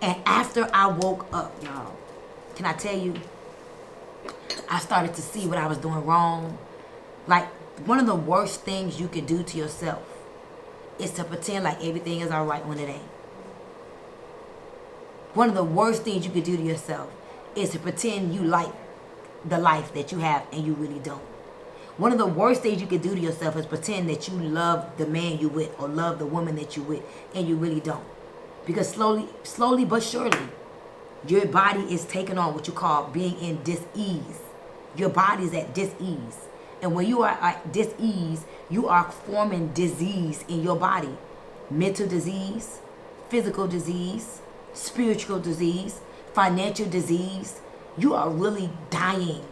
And after I woke up, y'all, can I tell you, I started to see what I was doing wrong. Like, one of the worst things you could do to yourself is to pretend like everything is all right when it ain't. One of the worst things you could do to yourself is to pretend you like the life that you have and you really don't. One of the worst things you could do to yourself is pretend that you love the man you with or love the woman that you with and you really don't. Because slowly but surely, your body is taking on what you call being in dis-ease. Your body is at dis-ease. And when you are at dis-ease, you are forming disease in your body. Mental disease, physical disease, spiritual disease, financial disease. You are really dying.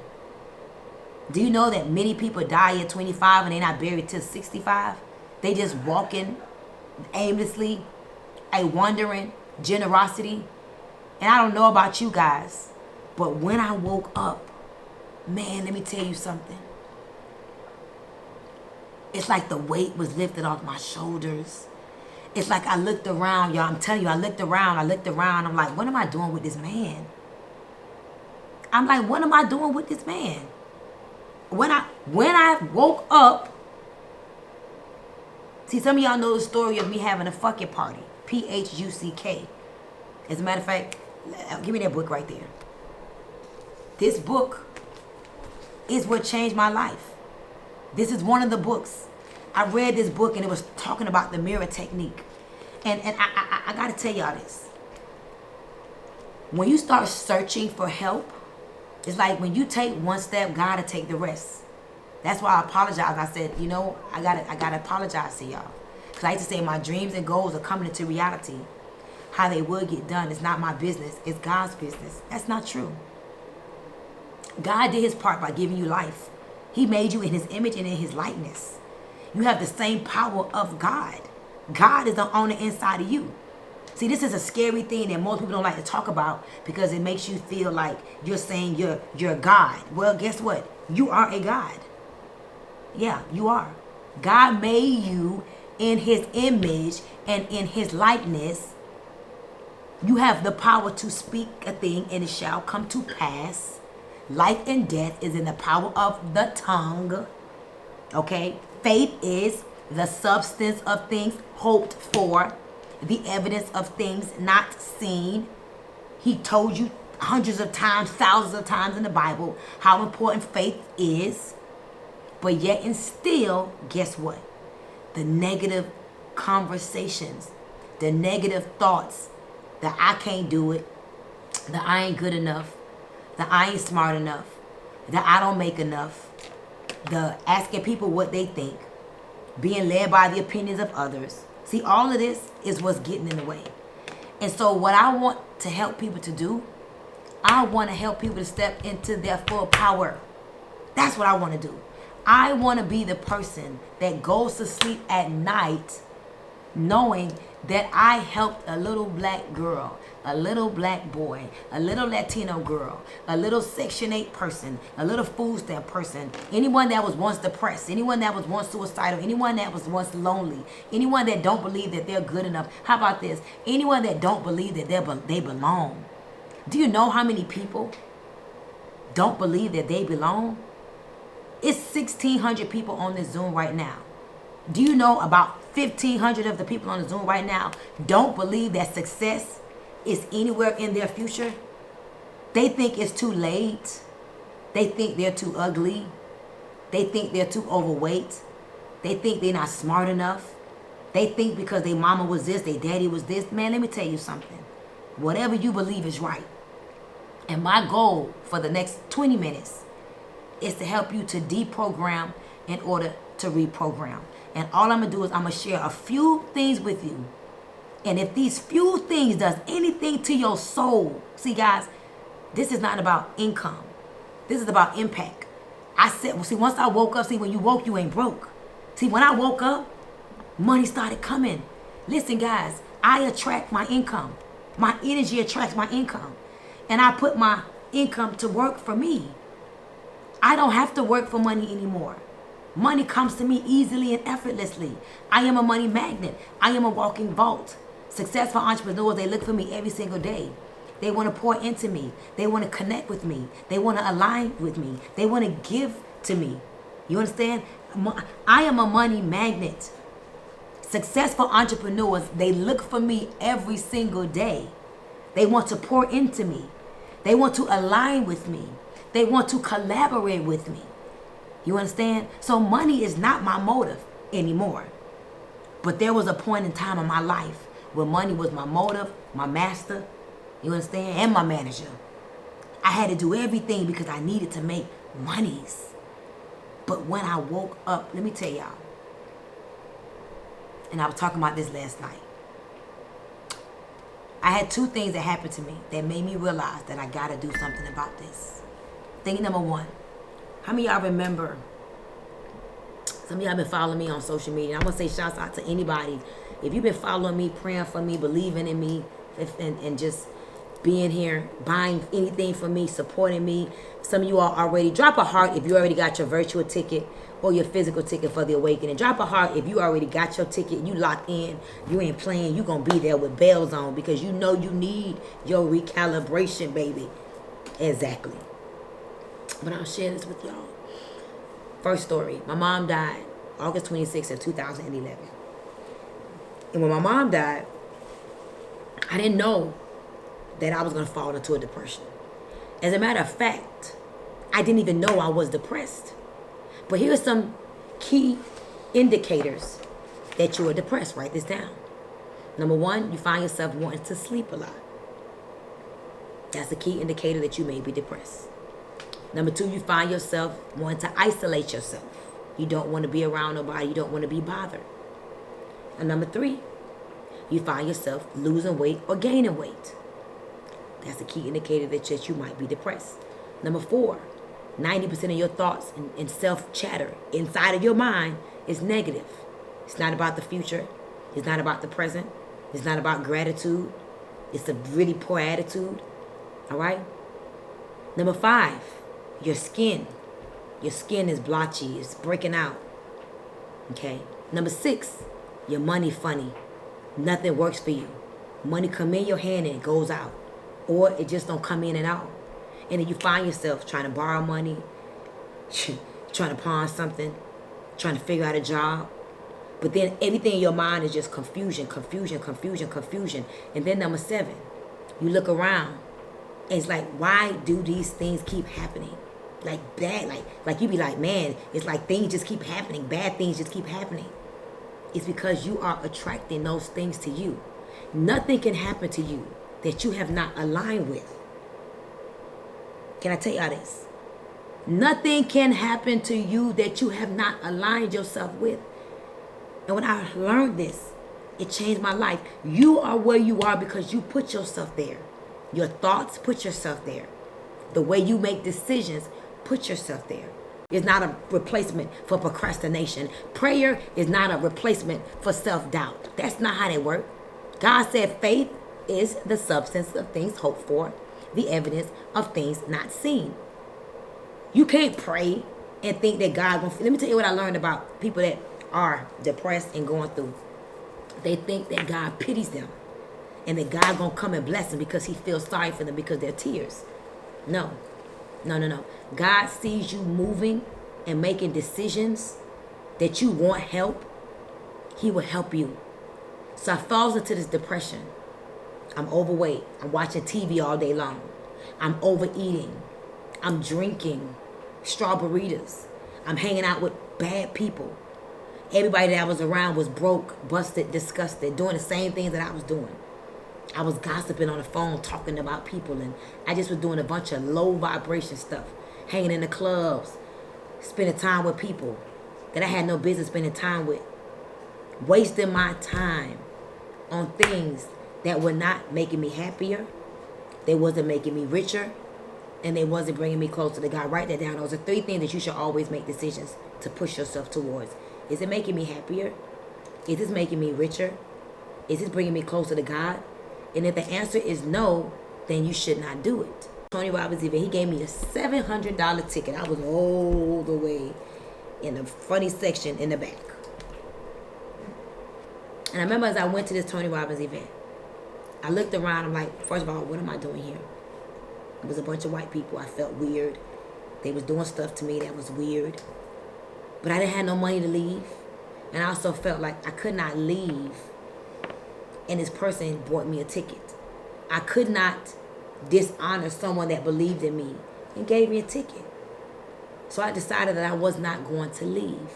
Do you know that many people die at 25 and they're not buried till 65? They just walking aimlessly, a wandering generosity. And I don't know about you guys, but when I woke up, man, let me tell you something. It's like the weight was lifted off my shoulders. It's like I looked around, y'all. I'm telling you, I looked around. I'm like, what am I doing with this man? I'm like, what am I doing with this man? When I woke up, see, some of y'all know the story of me having a fucking party. P-H-U-C-K. As a matter of fact, give me that book right there. This book is what changed my life. This is one of the books. I read this book and it was talking about the mirror technique. And I got to tell y'all this. When you start searching for help, it's like when you take one step, God will take the rest. That's why I apologize. I said, you know, I gotta apologize to y'all. Because I used to say my dreams and goals are coming into reality. How they will get done is not my business. It's God's business. That's not true. God did his part by giving you life. He made you in his image and in his likeness. You have the same power of God. God is on the inside of you. See, this is a scary thing that most people don't like to talk about because it makes you feel like you're saying you're God. Well, guess what? You are a God. Yeah, you are. God made you in his image and in his likeness. You have the power to speak a thing and it shall come to pass. Life and death is in the power of the tongue. Okay? Faith is the substance of things hoped for, the evidence of things not seen. He told you hundreds of times, thousands of times in the Bible how important faith is. But yet and still, guess what? The negative conversations, the negative thoughts, that I can't do it, that I ain't good enough, that I ain't smart enough, that I don't make enough, the asking people what they think, being led by the opinions of others. See, all of this is what's getting in the way. And so what I want to help people to do, I want to help people to step into their full power. That's what I want to do. I want to be the person that goes to sleep at night knowing that I helped a little black girl, a little black boy, a little Latino girl, a little Section 8 person, a little food stamp person, anyone that was once depressed, anyone that was once suicidal, anyone that was once lonely, anyone that don't believe that they're good enough. How about this? Anyone that don't believe that they belong. Do you know how many people don't believe that they belong? It's 1,600 people on this Zoom right now. Do you know about 1,500 of the people on the Zoom right now don't believe that success is anywhere in their future? They think it's too late. They think they're too ugly. They think they're too overweight. They think they're not smart enough. They think because their mama was this, their daddy was this. Man, let me tell you something. Whatever you believe is right. And my goal for the next 20 minutes is to help you to deprogram in order to reprogram. And all I'm going to do is I'm going to share a few things with you. And if these few things does anything to your soul, see guys, this is not about income. This is about impact. I said, well, see, once I woke up, see, when you woke, you ain't broke. See, when I woke up, money started coming. Listen, guys, I attract my income. My energy attracts my income. And I put my income to work for me. I don't have to work for money anymore. Money comes to me easily and effortlessly. I am a money magnet. I am a walking vault. Successful entrepreneurs, they look for me every single day. They want to pour into me. They want to connect with me. They want to align with me. They want to give to me. You understand? I am a money magnet. Successful entrepreneurs, they look for me every single day. They want to pour into me. They want to align with me. They want to collaborate with me. You understand? So money is not my motive anymore. But there was a point in time in my life where money was my motive, my master, you understand, and my manager. I had to do everything because I needed to make monies. But when I woke up, let me tell y'all, and I was talking about this last night, I had two things that happened to me that made me realize that I got to do something about this. Thing number one, how many of y'all remember, some of y'all been following me on social media. I'm going to say shouts out to anybody. If you've been following me, praying for me, believing in me, and just being here, buying anything from me, supporting me. Some of you all already, drop a heart if you already got your virtual ticket or your physical ticket for the awakening. Drop a heart if you already got your ticket, you locked in, you ain't playing, you going to be there with bells on because you know you need your recalibration, baby. Exactly. But I'll share this with y'all. First story. My mom died August 26th of 2011. And when my mom died, I didn't know that I was going to fall into a depression. As a matter of fact, I didn't even know I was depressed. But here are some key indicators that you are depressed. Write this down. Number one, you find yourself wanting to sleep a lot. That's a key indicator that you may be depressed. Number two, you find yourself wanting to isolate yourself. You don't want to be around nobody. You don't want to be bothered. And number three, you find yourself losing weight or gaining weight. That's a key indicator that you might be depressed. Number four, 90% of your thoughts and self-chatter inside of your mind is negative. It's not about the future. It's not about the present. It's not about gratitude. It's a really poor attitude. All right? Number five, your skin. Your skin is blotchy. It's breaking out. Okay? Number six, your money funny. Nothing works for you. Money come in your hand and it goes out. Or it just don't come in at all. And then you find yourself trying to borrow money, trying to pawn something, trying to figure out a job. But then everything in your mind is just confusion. And then number seven, you look around and it's like, why do these things keep happening? Like bad, like you be like, man, it's like things just keep happening. Bad things just keep happening. It's because you are attracting those things to you. Nothing can happen to you that you have not aligned with. Can I tell y'all this? Nothing can happen to you that you have not aligned yourself with. And when I learned this, it changed my life. You are where you are because you put yourself there. Your thoughts, put yourself there. The way you make decisions, put yourself there. It's not a replacement for procrastination. Prayer is not a replacement for self-doubt. That's not how they work. God said faith is the substance of things hoped for, the evidence of things not seen. You can't pray and think that God gonna. Let me tell you what I learned about people that are depressed and going through. They think that God pities them and that God gonna come and bless them because he feels sorry for them because they're tears. No. God sees you moving and making decisions that you want help. He will help you. So I falls into this depression. I'm overweight. I'm watching TV all day long. I'm overeating. I'm drinking strawberries. I'm hanging out with bad people. Everybody that I was around was broke, busted, disgusted, doing the same things that I was doing. I was gossiping on the phone, talking about people, and I just was doing a bunch of low vibration stuff, hanging in the clubs, spending time with people that I had no business spending time with, wasting my time on things that were not making me happier, they wasn't making me richer, and they wasn't bringing me closer to God. Write that down. Those are three things that you should always make decisions to push yourself towards. Is it making me happier? Is this making me richer? Is this bringing me closer to God? And if the answer is no, then you should not do it. Tony Robbins event, he gave me a $700 ticket. I was all the way in the funny section in the back. And I remember as I went to this Tony Robbins event, I looked around. I'm like, first of all, what am I doing here? It was a bunch of white people. I felt weird. They was doing stuff to me that was weird. But I didn't have no money to leave. And I also felt like I could not leave and this person bought me a ticket. I could not dishonor someone that believed in me and gave me a ticket. So I decided that I was not going to leave.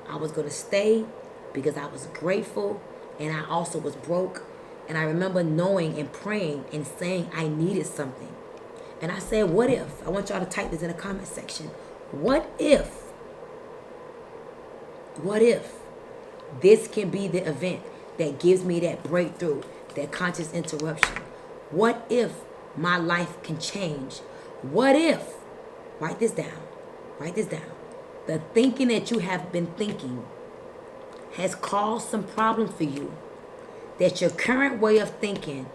I was going to stay because I was grateful and I also was broke. And I remember knowing and praying and saying I needed something. And I said, what if? I want y'all to type this in the comment section. What if this can be the event that gives me that breakthrough, that conscious interruption? What if my life can change? What if, write this down, the thinking that you have been thinking has caused some problem for you that your current way of thinking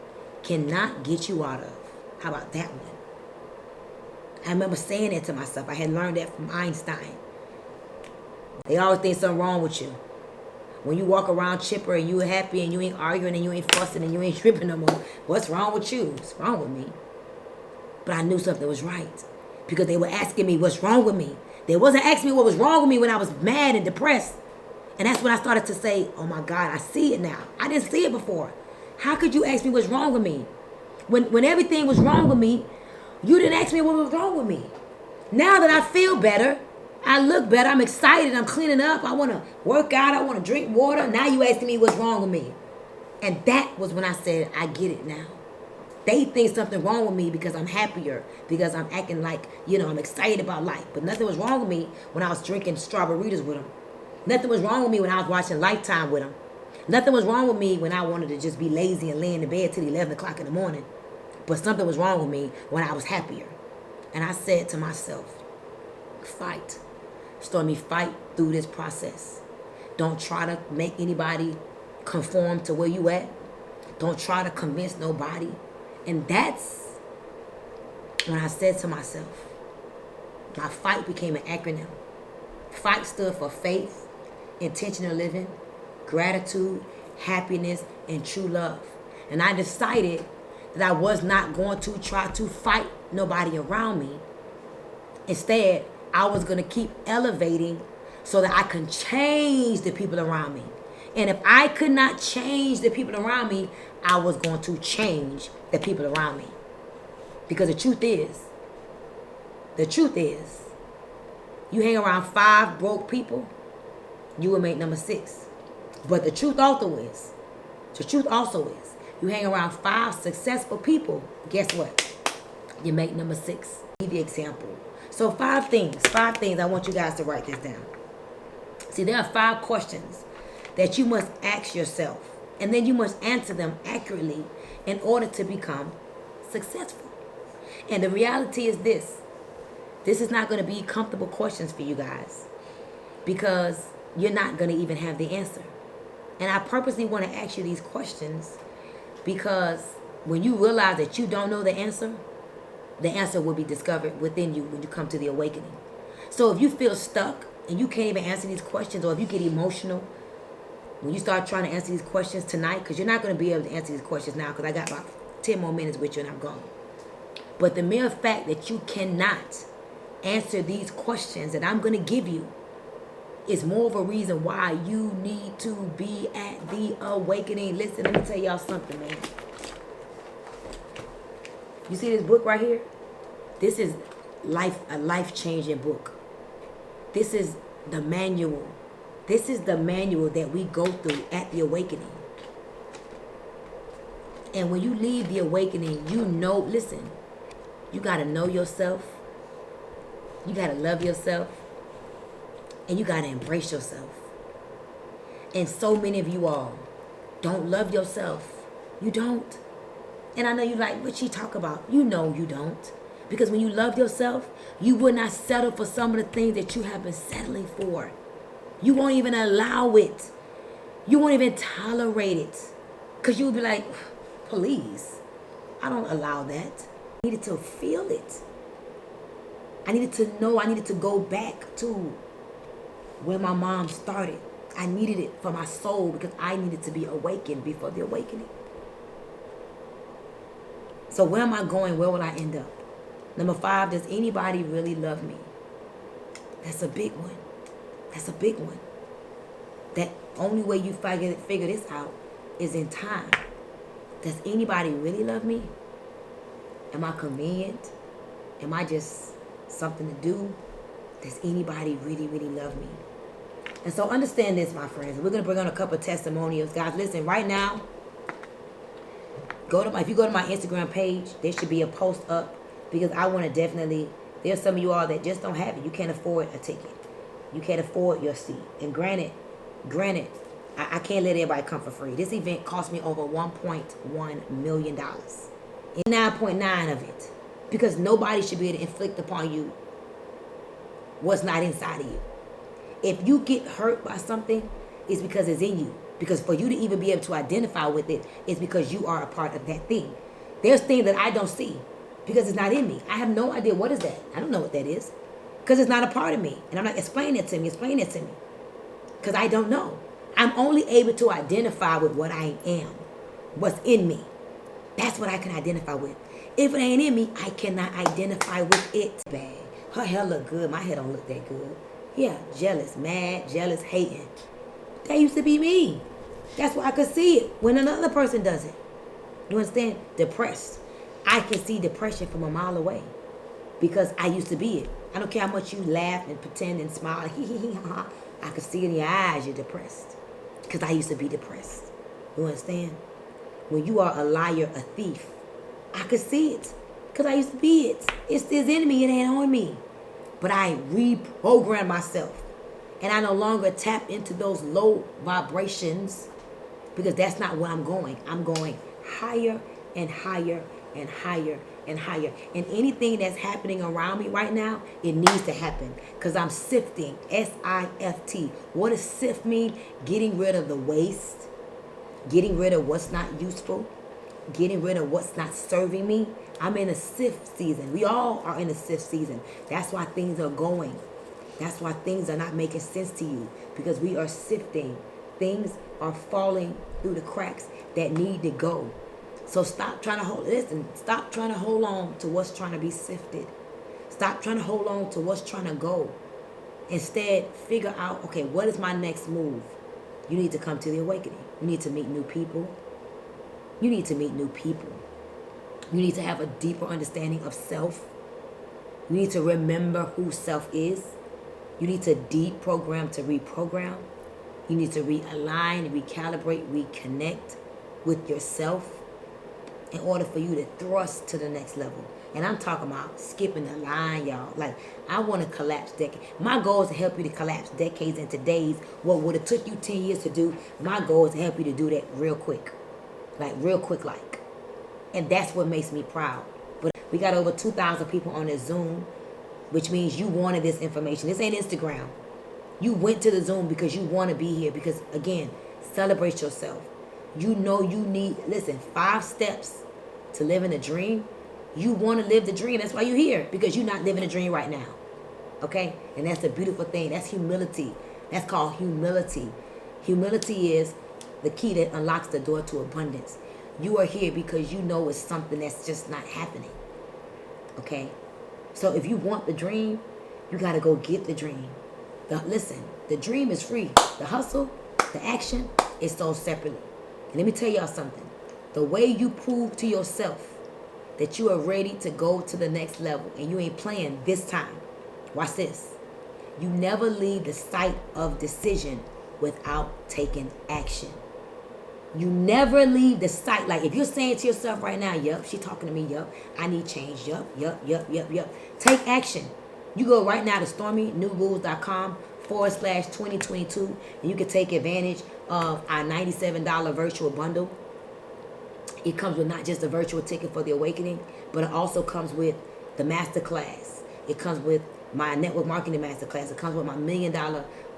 cannot get you out of? How about that one? I remember saying that to myself. I had learned that from Einstein. They always think something wrong with you. When you walk around chipper and you happy and you ain't arguing and you ain't fussing and you ain't tripping no more, what's wrong with you? What's wrong with me? But I knew something was right because they were asking me what's wrong with me. They wasn't asking me what was wrong with me when I was mad and depressed. And that's when I started to say, oh my God, I see it now. I didn't see it before. How could you ask me what's wrong with me? When everything was wrong with me, you didn't ask me what was wrong with me. Now that I feel better, I look better, I'm excited, I'm cleaning up, I want to work out, I want to drink water. Now you asking me what's wrong with me. And that was when I said, I get it now. They think something wrong with me because I'm happier, because I'm acting like, I'm excited about life. But nothing was wrong with me when I was drinking strawberries with them. Nothing was wrong with me when I was watching Lifetime with them. Nothing was wrong with me when I wanted to just be lazy and lay in the bed till 11 o'clock in the morning. But something was wrong with me when I was happier. And I said to myself, fight. Stormy, fight through this process. Don't try to make anybody conform to where you at. Don't try to convince nobody. And that's when I said to myself, my FIGHT became an acronym. FIGHT stood for faith, intentional living, gratitude, happiness, and true love. And I decided that I was not going to try to fight nobody around me. Instead, I was going to keep elevating so that I can change the people around me. And if I could not change the people around me, I was going to change the people around me. Because the truth is, you hang around 5 broke people, you will make number 6. But the truth also is, you hang around 5 successful people, guess what? You make number 6. Give the example. So 5 things I want you guys to write this down. See, there are 5 questions that you must ask yourself, and then you must answer them accurately in order to become successful. And the reality is this is not going to be comfortable questions for you guys because you're not going to even have the answer. And I purposely want to ask you these questions because when you realize that you don't know the answer will be discovered within you when you come to the awakening. So if you feel stuck and you can't even answer these questions, or if you get emotional when you start trying to answer these questions tonight, because you're not going to be able to answer these questions now because I got about 10 more minutes with you and I'm gone. But the mere fact that you cannot answer these questions that I'm going to give you is more of a reason why you need to be at the awakening. Listen, let me tell y'all something, man. You see this book right here? This is a life-changing book. This is the manual. This is the manual that we go through at the awakening. And when you leave the awakening, listen, you got to know yourself. You got to love yourself. And you got to embrace yourself. And so many of you all don't love yourself. You don't. And I know you like, what she talk about? You know you don't. Because when you love yourself, you will not settle for some of the things that you have been settling for. You won't even allow it. You won't even tolerate it. Because you'll be like, please, I don't allow that. I needed to feel it. I needed to know. I needed to go back to where my mom started. I needed it for my soul because I needed to be awakened before the awakening. So where am I going? Where will I end up? Number 5, does anybody really love me? That's a big one. That's a big one. That only way you figure this out is in time. Does anybody really love me? Am I convenient? Am I just something to do? Does anybody really, really love me? And so understand this, my friends. We're going to bring on a couple of testimonials. Guys, listen, right now, if you go to my Instagram page, there should be a post up, because I want to definitely, there's some of you all that just don't have it. You can't afford a ticket. You can't afford your seat. And granted, I can't let everybody come for free. This event cost me over $1.1 million. And 9.9 of it. Because nobody should be able to inflict upon you what's not inside of you. If you get hurt by something, it's because it's in you. Because for you to even be able to identify with it, it's because you are a part of that thing. There's things that I don't see because it's not in me. I have no idea what is that. I don't know what that is. Because it's not a part of me. And I'm like, explain it to me. Because I don't know. I'm only able to identify with what I am. What's in me. That's what I can identify with. If it ain't in me, I cannot identify with it. Bad. Her hair look good. My hair don't look that good. Yeah, jealous, mad, jealous, hating. That used to be me. That's why I could see it when another person does it. You understand? Depressed. I can see depression from a mile away because I used to be it. I don't care how much you laugh and pretend and smile. I can see in your eyes you're depressed because I used to be depressed. You understand? When you are a liar, a thief, I could see it because I used to be it. It's in me. It ain't on me. But I reprogram myself. And I no longer tap into those low vibrations because that's not where I'm going. I'm going higher and higher and higher and higher. And anything that's happening around me right now, it needs to happen because I'm sifting. S-I-F-T. What does sift mean? Getting rid of the waste. Getting rid of what's not useful. Getting rid of what's not serving me. I'm in a sift season. We all are in a sift season. That's why things are going. That's why things are not making sense to you, because we are sifting. Things are falling through the cracks that need to go. So stop trying to stop trying to hold on to what's trying to be sifted. Stop trying to hold on to what's trying to go. Instead, figure out, okay, what is my next move? You need to come to the awakening. You need to meet new people. You need to meet new people. You need to have a deeper understanding of self. You need to remember who self is. You need to deprogram to reprogram. You need to realign, recalibrate, reconnect with yourself in order for you to thrust to the next level. And I'm talking about skipping the line, y'all. Like, I want to collapse decades. My goal is to help you to collapse decades into days. What would have took you 10 years to do, my goal is to help you to do that real quick. Like, real quick, like. And that's what makes me proud. But we got over 2,000 people on this Zoom, which means you wanted this information. This ain't Instagram. You went to the Zoom because you want to be here. Because, again, celebrate yourself. You know you need, 5 steps to living a dream. You want to live the dream. That's why you're here. Because you're not living a dream right now. Okay? And that's the beautiful thing. That's humility. That's called humility. Humility is the key that unlocks the door to abundance. You are here because you know it's something that's just not happening. Okay? So if you want the dream, you got to go get the dream. The dream is free. The hustle, the action is sold separately. And let me tell y'all something. The way you prove to yourself that you are ready to go to the next level and you ain't playing this time. Watch this. You never leave the site of decision without taking action. You never leave the site. Like, if you're saying to yourself right now, yup, she talking to me, yup, I need change, yup. Take action. You go right now to stormynewrules.com/2022 and you can take advantage of our $97 virtual bundle. It comes with not just a virtual ticket for the awakening, but it also comes with the masterclass. It comes with my network marketing masterclass. It comes with my $1 million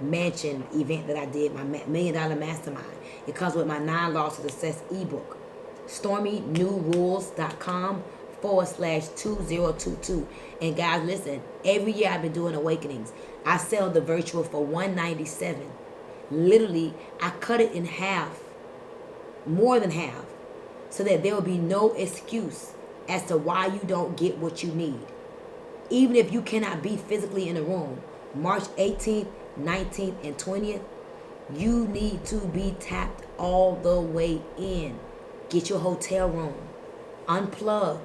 mansion event that I did, my $1 million mastermind. It comes with my 9 Laws of Success ebook. stormynewrules.com/2022. And guys, listen, every year I've been doing awakenings. I sell the virtual for $197. Literally, I cut it in half, more than half, so that there will be no excuse as to why you don't get what you need. Even if you cannot be physically in the room, March 18th, 19th, and 20th, you need to be tapped all the way in. Get your hotel room. Unplug.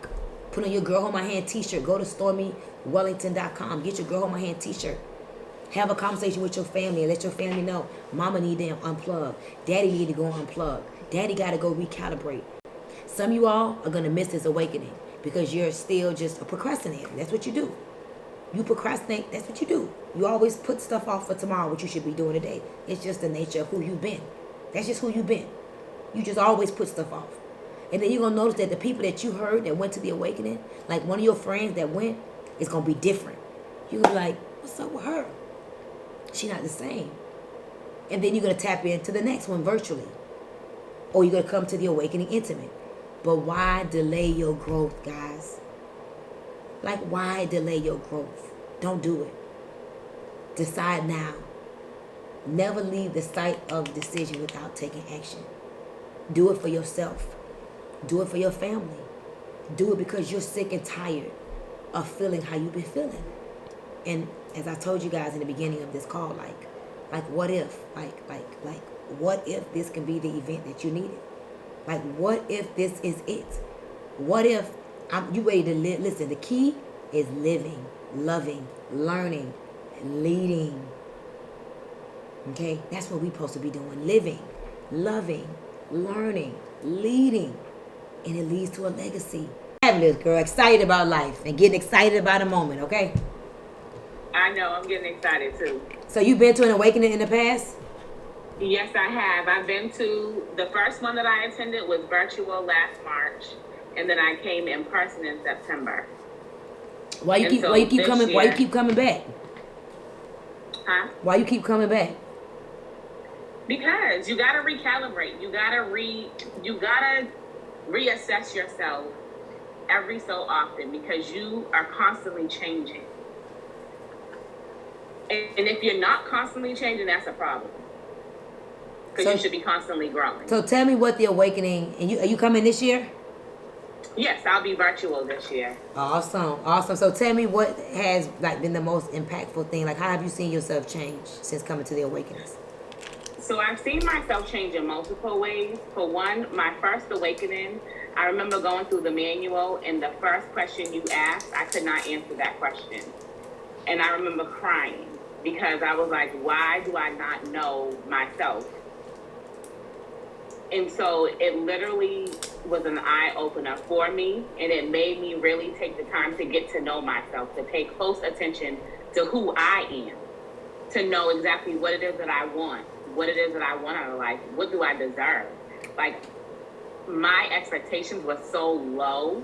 Put on your Girl Hold My Hand t-shirt. Go to StormyWellington.com. Get your Girl Hold My Hand t-shirt. Have a conversation with your family and let your family know mama need them unplug. Daddy need to go unplug. Daddy got to go recalibrate. Some of you all are going to miss this awakening because you're still just a procrastinator. That's what you do. You procrastinate. That's what you do. You always put stuff off for tomorrow, what you should be doing today. It's just the nature of who you've been. That's just who you've been. You just always put stuff off. And then you're going to notice that the people that you heard that went to the awakening, like one of your friends that went, is going to be different. You're going to be like, what's up with her? She's not the same. And then you're going to tap into the next one virtually. Or you're going to come to the awakening intimate. But why delay your growth, guys? Like, why delay your growth? Don't do it. Decide now. Never leave the site of decision without taking action. Do it for yourself. Do it for your family. Do it because you're sick and tired of feeling how you've been feeling. And as I told you guys in the beginning of this call, like what if? Like what if this can be the event that you needed? Like, what if this is it? What if you ready to live? Listen, the key is living, loving, learning, and leading. Okay? That's what we're supposed to be doing. Living, loving, learning, leading. And it leads to a legacy. Fabulous, girl. Excited about life and getting excited about a moment, okay? I know. I'm getting excited, too. So you've been to an awakening in the past? Yes, I have. I've been to, the first one that I attended was virtual last March, and then I came in person in September. Why you keep coming back? Huh? Why you keep coming back? Because you gotta recalibrate. You gotta reassess yourself every so often because you are constantly changing. And if you're not constantly changing, that's a problem. Because you should be constantly growing. So tell me what the awakening, and are you coming this year? Yes, I'll be virtual this year. Awesome. So tell me what has been the most impactful thing. Like, how have you seen yourself change since coming to the awakenings? So I've seen myself change in multiple ways. For one, my first awakening, I remember going through the manual, and the first question you asked, I could not answer that question. And I remember crying because I was like, why do I not know myself? And so it literally was an eye-opener for me, and it made me really take the time to get to know myself, to pay close attention to who I am, to know exactly what it is that I want, what it is that I want out of life, what do I deserve. Like, my expectations were so low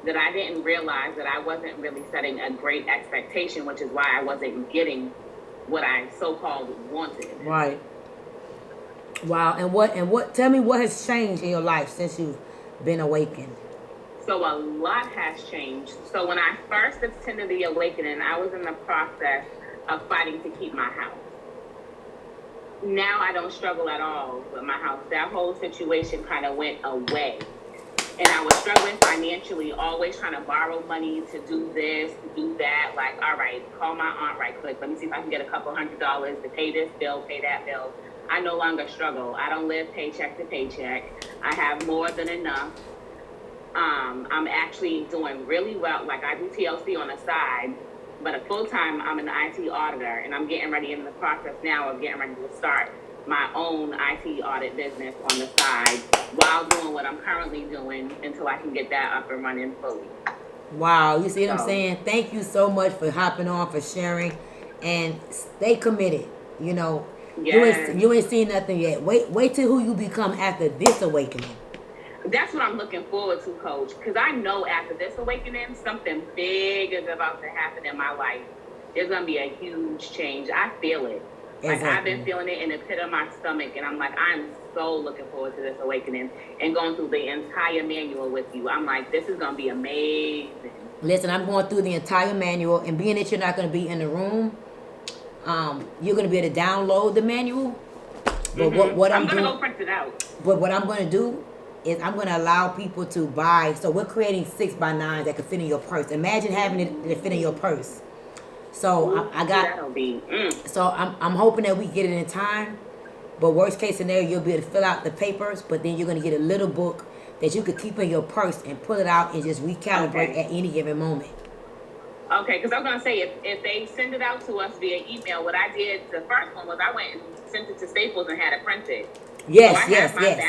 that I didn't realize that I wasn't really setting a great expectation, which is why I wasn't getting what I so-called wanted. Right. Wow. And what tell me what has changed in your life since you've been awakened? So a lot has changed. So when I first attended the awakening, I was in the process of fighting to keep my house. Now I don't struggle at all with my house. That whole situation kind of went away. And I was struggling financially, always trying to borrow money to do this, to do that. Like, all right, call my aunt right quick. Let me see if I can get a couple $100 to pay this bill, pay that bill. I no longer struggle. I don't live paycheck to paycheck. I have more than enough. I'm actually doing really well. Like, I do TLC on the side, but at full time, I'm an IT auditor, and I'm getting ready in the process now of getting ready to start my own IT audit business on the side while doing what I'm currently doing until I can get that up and running fully. Wow, you see what I'm saying? Thank you so much for hopping on, for sharing, and stay committed. You know, yes. you ain't seen nothing yet. Wait till who you become after this awakening. That's what I'm looking forward to, Coach, because I know after this awakening, something big is about to happen in my life. There's going to be a huge change. I feel it. Like, exactly. I've been feeling it in the pit of my stomach, and I'm like, I'm so looking forward to this awakening and going through the entire manual with you. I'm like, this is going to be amazing. Listen, I'm going through the entire manual, and being that you're not going to be in the room, you're going to be able to download the manual. But what I'm going to doing, go print it out. But what I'm going to do is I'm going to allow people to buy. So we're creating 6x9s that can fit in your purse. Imagine having it to fit in your purse. So I got. That'll be. So I'm hoping that we get it in time. But worst case scenario, you'll be able to fill out the papers. But then you're going to get a little book that you could keep in your purse and pull it out and just recalibrate at any given moment. Okay, because I was going to say, if they send it out to us via email, what I did, the first one was I went and sent it to Staples and had it printed. Yes, so I yes, have my yes.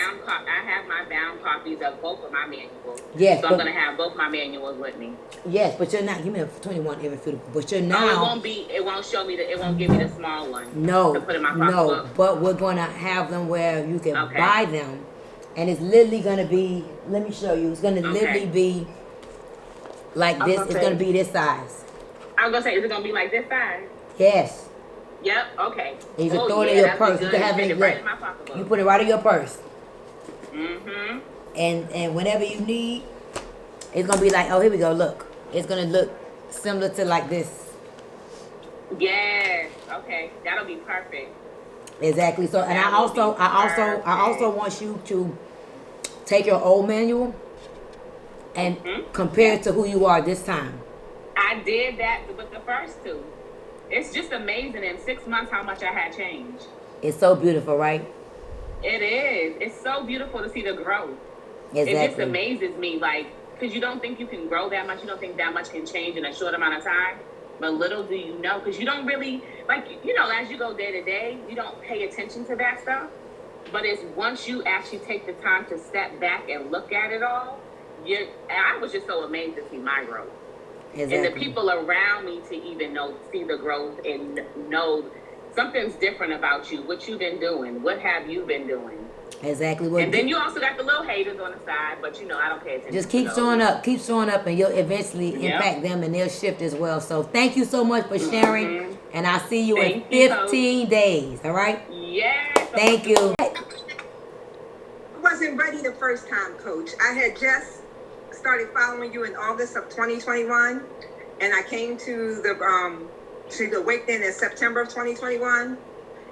I have my bound copies of both of my manuals. Yes. So I'm going to have both my manuals with me. Yes, but you're not, give me a 21 irrefutable, but you're No, now. it won't show me, it won't give me the small one. No, to put in my no, pocketbook. but we're going to have them where you can Okay. buy them. And it's literally going to be, let me show you, it's going to literally be like this. It's going to be this size. I was going to say, is it going to be like this size? Yes. Yep, okay. And you can throw it in your purse. You can have it it right in my pocketbook. You put it right in your purse. Mm-hmm. And whenever you need, it's going to be like, oh, here we go, look. It's going to look similar to like this. Yes, okay. That'll be perfect. Exactly. So, and I also want you to take your old manual and compare it to who you are this time. I did that with the first two. It's just amazing in 6 months how much I had changed. It's so beautiful, right? It is. It's so beautiful to see the growth. Exactly. It just amazes me, like, because you don't think you can grow that much. You don't think that much can change in a short amount of time. But little do you know, because you don't really, like, you know, as you go day to day, you don't pay attention to that stuff. But it's once you actually take the time to step back and look at it all, I was just so amazed to see my growth. Exactly. And the people around me to even see the growth and know something's different about you, what you've been doing, what have you been doing. Exactly. Well, and then you also got the little haters on the side, but you know, I don't pay attention. Just keep showing up, and you'll eventually impact them, and they'll shift as well. So thank you so much for sharing, and I'll see you in 15 days, all right? Yes. Thank you. I wasn't ready the first time, Coach. I had just started following you in August of 2021, and I came to the Awakening in September of 2021,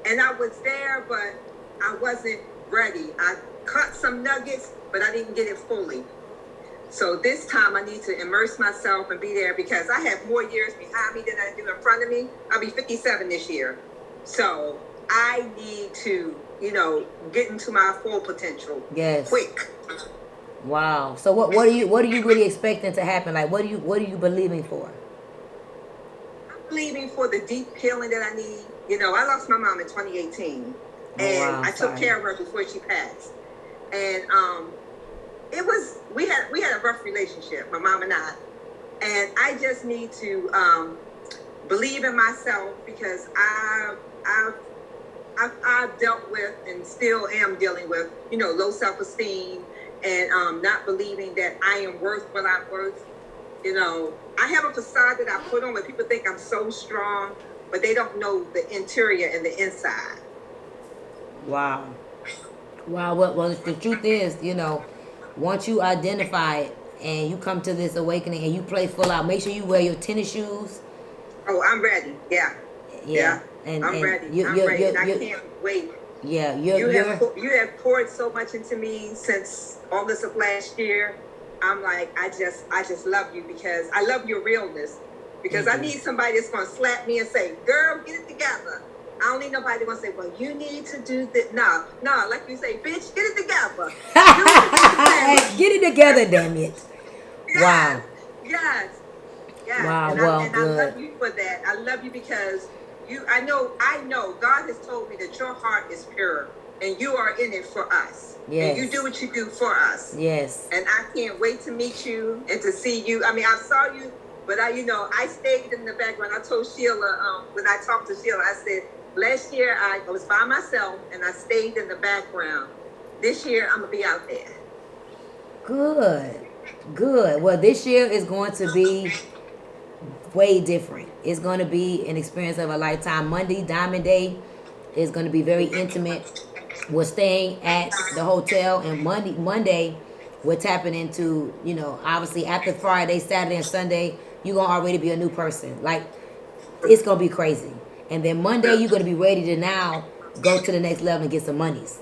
and I was there, but I wasn't ready. I caught some nuggets, but I didn't get it fully. So this time I need to immerse myself and be there, because I have more years behind me than I do in front of me. I'll be 57 this year. So I need to, get into my full potential. Yes. Quick. Wow. So what are you really expecting to happen? Like what are you believing for? I'm believing for the deep healing that I need. I lost my mom in 2018, and I took care of her before she passed. And we had a rough relationship, my mom and I. And I just need to believe in myself, because I've dealt with and still am dealing with, low self-esteem, and not believing that I am worth what I'm worth. I have a facade that I put on where people think I'm so strong, but they don't know the interior and the inside. Wow. Well, the truth is, once you identify it and you come to this awakening and you play full out, make sure you wear your tennis shoes. Oh, I'm ready. Yeah. And I'm ready. I'm ready. And I can't wait. Yeah, you have poured so much into me since August of last year. I'm like, I just love you, because I love your realness. Because I need somebody that's going to slap me and say, girl, get it together. I don't need nobody going to say, well, you need to do this. No, like you say, bitch, get it together. Get it together, damn it. Wow. Yes. Wow, and well, I good. love you for that. I love you because I know God has told me that your heart is pure and you are in it for us. Yes. And you do what you do for us. Yes. And I can't wait to meet you and to see you. I mean, I saw you, but I stayed in the background. I told Sheila, when I talked to Sheila, I said, last year I was by myself and I stayed in the background. This year I'm going to be out there. Good. Well, this year is going to be way different. It's going to be an experience of a lifetime. Monday, Diamond Day, is going to be very intimate. We're staying at the hotel, and Monday, we're tapping into, obviously after Friday, Saturday, and Sunday, you're going to already be a new person. Like, it's going to be crazy. And then Monday, you're going to be ready to now go to the next level and get some monies.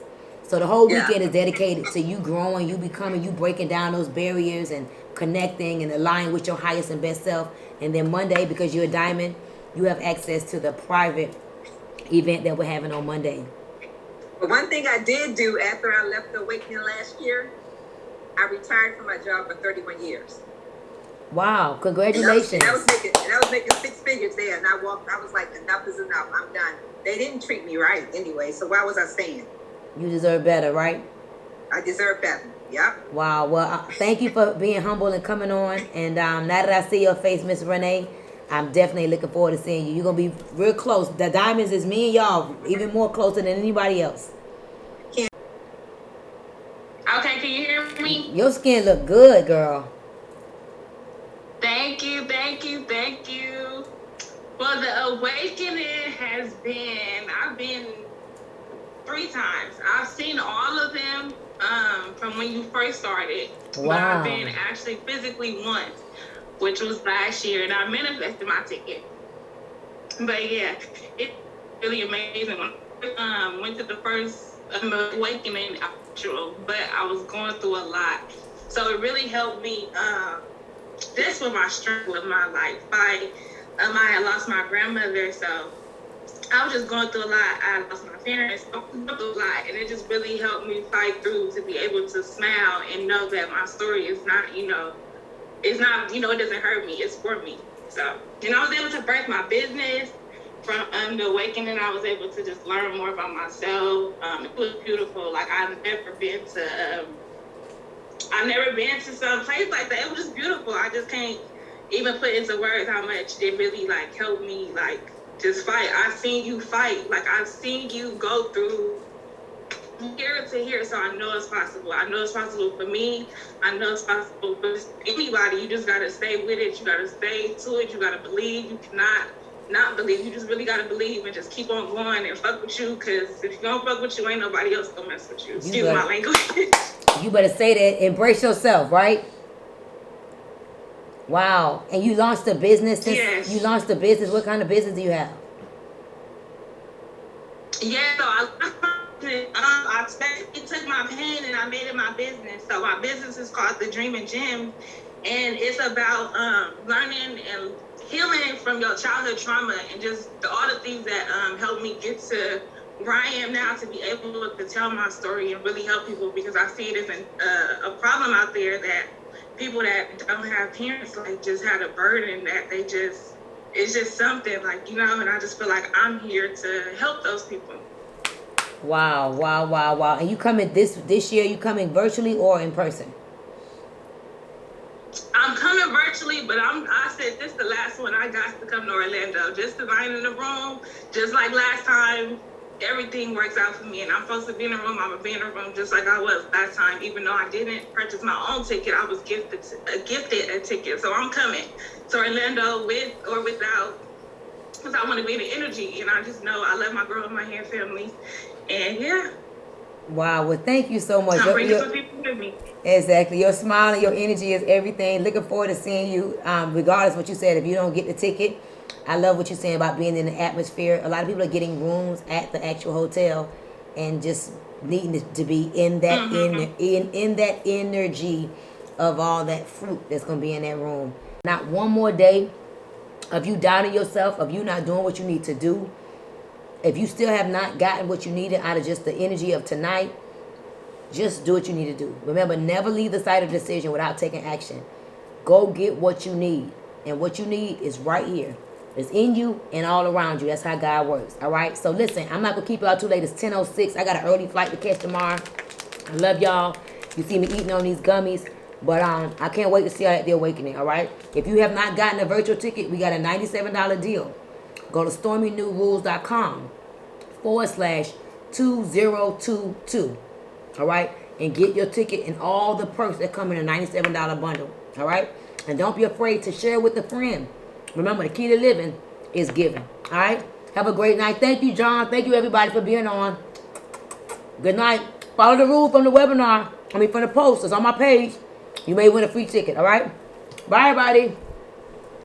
So the whole Yeah. weekend is dedicated to you growing, you becoming, you breaking down those barriers and connecting and aligning with your highest and best self. And then Monday, because you're a diamond, you have access to the private event that we're having on Monday. But one thing I did do after I left the Awakening last year, I retired from my job for 31 years. Wow, congratulations. And I was making 6 figures there. And I was like, enough is enough. I'm done. They didn't treat me right anyway. So why was I staying? You deserve better, right? I deserve better. Yep. Wow. Well, thank you for being humble and coming on. And now that I see your face, Miss Renee, I'm definitely looking forward to seeing you. You're going to be real close. The diamonds is me and y'all, even more closer than anybody else. Okay, can you hear me? Your skin look good, girl. Thank you, thank you, thank you. Well, the awakening has been, I've been 3 times. I've seen all of them from when you first started. Wow. But I've been actually physically once, which was last year, and I manifested my ticket. But yeah, it's really amazing. When I went to the first awakening actual, but I was going through a lot. So it really helped me just with my strength with my life. I had lost my grandmother, so I was just going through a lot. I lost my parents, I was going through a lot, and it just really helped me fight through to be able to smile and know that my story is not, it's not, it doesn't hurt me, it's for me. So, and I was able to birth my business from the awakening. I was able to just learn more about myself. It was beautiful. Like I've never been to some place like that. It was just beautiful. I just can't even put into words how much it really like helped me like just fight. I've seen you fight. Like I've seen you go through here to here, so I know it's possible. I know it's possible for me. I know it's possible for anybody. You just gotta stay with it. You gotta stay to it. You gotta believe. You cannot not believe. You just really gotta believe and just keep on going and fuck with you. Cause if you don't fuck with you, ain't nobody else gonna mess with you. Excuse my language. You better say that. Embrace yourself, right? Wow. And you launched a business since Yes. you launched a business. What kind of business do you have? Yeah, so I took my pain and I made it my business. So my business is called The Dream and Gym, and it's about learning and healing from your childhood trauma and just all the things that helped me get to where I am now, to be able to tell my story and really help people, because I see it as a problem out there that people that don't have parents like just had a burden that they just, it's just something like, and I just feel like I'm here to help those people. Wow, wow, wow, wow. And you coming this year, you coming virtually or in person? I'm coming virtually, but I said this the last one. I got to come to Orlando just to find in the room, just like last time. Everything works out for me, and I'm supposed to be in the room. I'm gonna be in the room just like I was last time. Even though I didn't purchase my own ticket, I was gifted a ticket. So I'm coming to Orlando with or without, because I want to be in the energy, and I just know I love my girl and my hair family, and yeah. Wow. Well, thank you so much. I'm bringing some people with me. Exactly. Your smile and your energy is everything. Looking forward to seeing you. Regardless of what you said, if you don't get the ticket, I love what you're saying about being in the atmosphere. A lot of people are getting rooms at the actual hotel and just needing to be in that in that energy of all that fruit that's going to be in that room. Not one more day of you doubting yourself, of you not doing what you need to do. If you still have not gotten what you needed out of just the energy of tonight, just do what you need to do. Remember, never leave the site of decision without taking action. Go get what you need. And what you need is right here. It's in you and all around you. That's how God works. All right? So listen, I'm not going to keep y'all too late. It's 10:06. I got an early flight to catch tomorrow. I love y'all. You see me eating on these gummies. But I can't wait to see y'all at the awakening. All right? If you have not gotten a virtual ticket, we got a $97 deal. Go to stormynewrules.com/2022. All right? And get your ticket and all the perks that come in a $97 bundle. All right? And don't be afraid to share with a friend. Remember, the key to living is giving. All right? Have a great night. Thank you, John. Thank you, everybody, for being on. Good night. Follow the rules from the webinar. From the post. It's on my page. You may win a free ticket. All right? Bye, everybody.